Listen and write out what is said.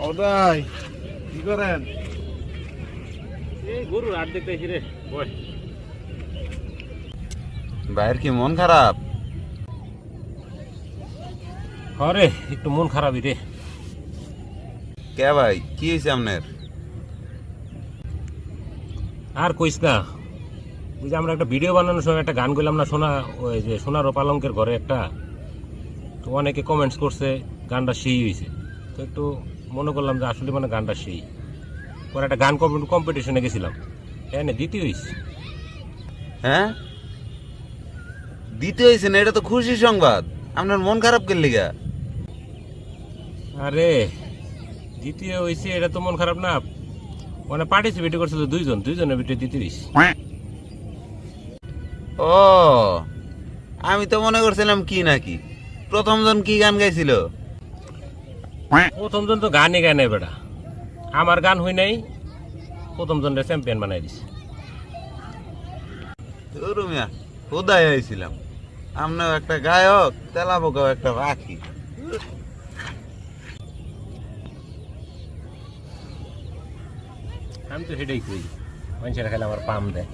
ওদাই কি করেন? এই গরুর হাট দেখতেছি রে বয়। ভাইয়ের কি মন খারাপ? আরে একটু মন খারাপই রে। কে ভাই, কি হয়েছে আপনার? আর কইস না, ওই যে আমরা একটা ভিডিও বানানোর সময় একটা গান গেলাম না, সোনা ওই যে সোনার ও পালঙ্কের ঘরে একটা, তো অনেকে কমেন্টস করছে গানটা সেই হয়েছে, তো একটু মনে করলাম যে আসলে মানে গানটা সেই। পরে একটা গান কম্পিটিশনে গেছিলাম, হ্যাঁ দ্বিতীয় হয়েছে। হ্যাঁ, দিতে হয়েছে না? এটা তো খুশি সংবাদ। আপনার মন খারাপ কেন লিগা? আরে দ্বিতীয় হয়েছে এটা তো মন খারাপ না, মানে পার্টিসিপেট করছিল দুইজনের ভিতরে দ্বিতীয় হয়েছে। ও, আমি তো মনে করছিলাম কি নাকি প্রথম জন কি গান গাইছিল। প্রথম জন তো গানই গায় নাই বেটা, আমার গান হই নাই, প্রথম জনের চ্যাম্পিয়ন বানাই দিছে। রুমিয়া হুদায় হয়েছিলাম, আমরাও একটা গায়ক, তেলাপোকাও একটা পাখি। আমি তো সেটাই কই, মানুষেরা খেলে আমার পাম দেয়।